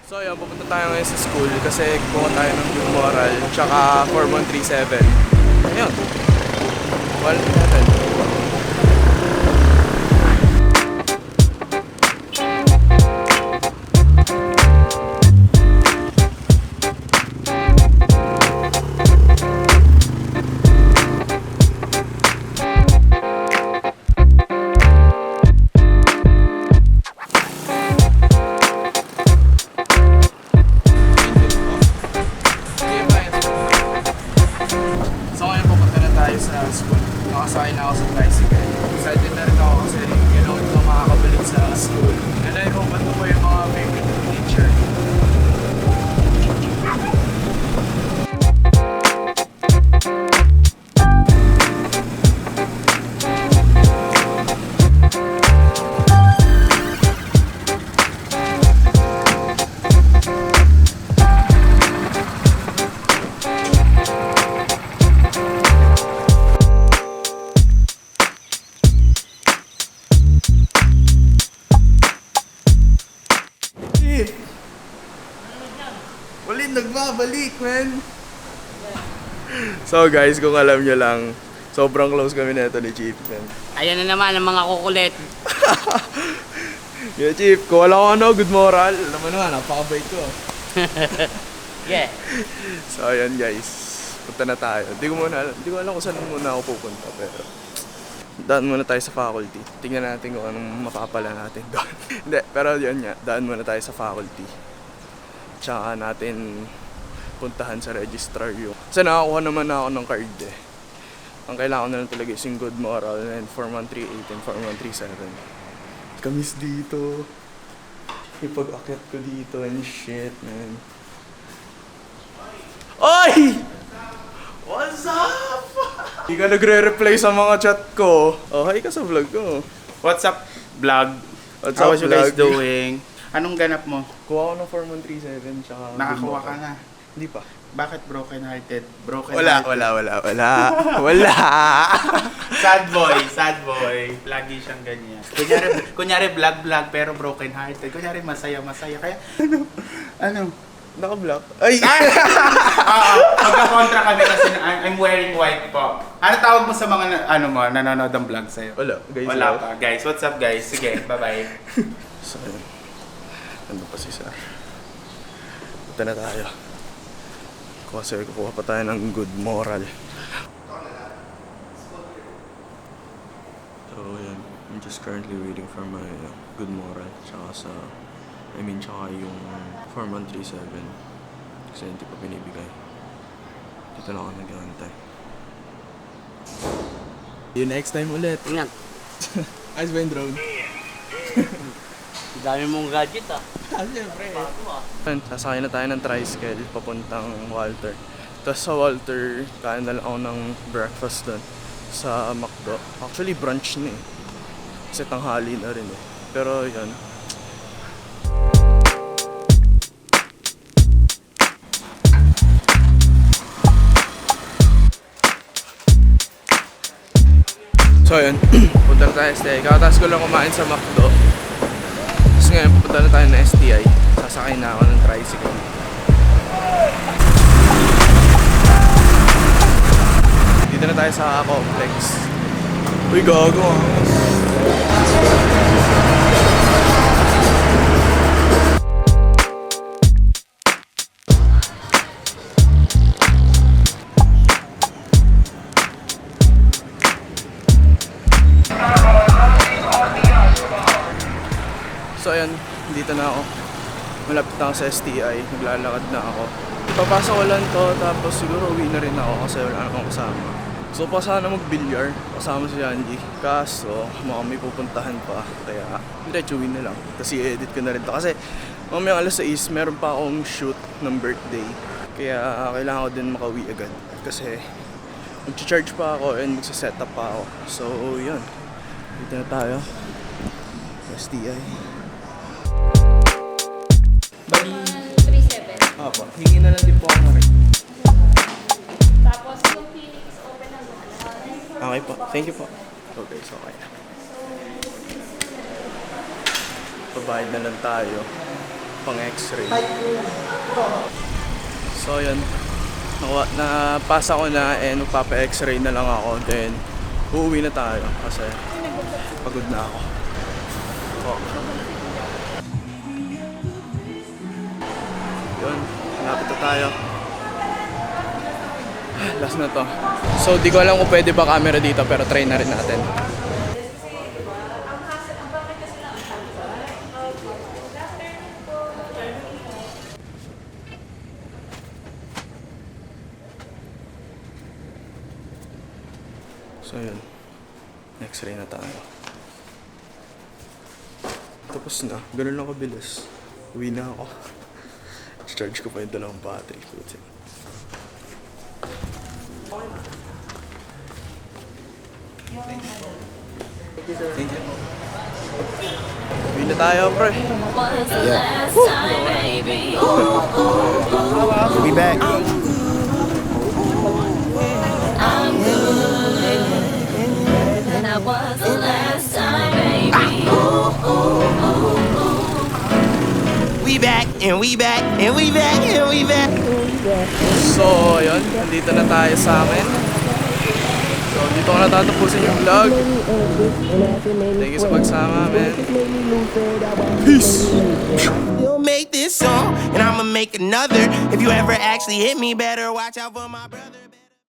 So yun, pupunta tayo ngayon sa school kasi kuha tayo ng good moral tsaka 4137. Ayun. Well, natin. Sa school. Nakasakay na ako sa tricycle. Excited na rin ako kasi ganoon ko makakabalik sa school. And I hope ano po yung mga favorite teacher. Ulit nagbabalik, man. So guys, kung alam nyo lang, sobrang close kami na ito ni Chief, man. Ayan na naman ang mga kukulit. Yeah, Chief, kung wala ko ano, good moral. Alam mo naman, napakabait ko. Yeah. So ayan guys, punta na tayo. Hindi ko alam kung saan muna ako pupunta, pero daan muna tayo sa faculty. Tingnan natin kung anong mapapala natin doon. Hindi, pero yun nga, daan muna tayo sa faculty. Tsaka natin puntahan sa registrar yung... Kasi nakakuha naman ako ng card eh. Ang kailangan na lang talaga is yung good moral and 4138 and 4137. Kamis dito. Ipag-akyat ko dito and shit, man. Oy! What's up? Hindi ka nagre-reply sa mga chat ko. Oh, hi ka sa vlog ko. What's up, vlog? What's How up, are you guys vlog? doing? Anong ganap mo? Kuha ko ng 4137 tsaka... Nakakuha ka na. Hindi pa. Bakit broken hearted? Wala. Sad boy. Lagi siyang ganyan. Kunyari vlog pero broken hearted. Kunyari masaya. Kaya, ano? Naka-block. Ay! Magka-kontra kami kasi I'm wearing white po. Ano tawag mo sa mga nanonood ng vlog sa'yo? Wala. Guys, Wala pa. Guys, what's up guys? Sige, bye-bye. So, yun. Ano pa si Sir? Punta na tayo. Kasi kukuha pa tayo ng good moral. So, yun. I'm just currently waiting for my good moral. Tsaka tsaka yung 4137. Kasi hindi pa binibigay. Dito na ako nag-aantay. See you next time ulit. Ingat. Ayos ba yung drone? Dami mong gadget ah. Siyempre. Bago ah. Sasakay na tayo ng tricycle papuntang Walter. Tapos sa Walter, kain na lang ako ng breakfast doon sa McDo. Actually, brunch na eh. Kasi tanghali na rin eh. Pero yun. So yun, punta na tayo sa STI. Kakataas ko lang kumain sa McDo. Tapos ngayon, pupunta na tayo na STI. Sasakay na ako ng tricycle. Dito na tayo sa complex. Uy, gago ah. So ayan, dito na ako. Malapit na ako sa STI, naglalakad na ako. Papasok ko lang to, tapos siguro uwi na rin ako kasi wala na akong kasama. So pa sana mag-bilyar, kasama si Angie. Kaso, mukhang may pupuntahan pa. Kaya, diretso uwi na lang. Kasi edit ko na rin to. Kasi, mamaya alas 6, meron pa akong shoot ng birthday. Kaya, kailangan ko din makauwi agad. Kasi, mag-charge pa ako and magsa-set up pa ako. So, yun. Dito na tayo. STI. Bali. 37. Apo, hingi na lang din po ako rin. Tapos yung Phoenix open hanggang alas. Okay po, thank you po. Okay, so okay na. Pabayad na lang tayo. pang x-ray. So yun, napasa ko na and magpapa-x-ray na lang ako. Then uuwi na tayo kasi pagod na ako. Oh. Yun, malapit na tayo. Last na to. So di ko alam kung pwede ba camera dito pero try na rin natin. So yun, x-ray na tayo. Tapos na, ganun lang kabilis. Uwi na ako. Charge ko pa yung dalawang battery. Putin. Thank you. Uwi na tayo, pre. We back. We back and we back and we back and we back. So, yun. Nandito na tayo sa amin. So, dito ko natatapusin yung vlog. Thank you sa pagsama, man. Peace! You'll make this song and I'ma make another. If you ever actually hit me, better watch out for my brother.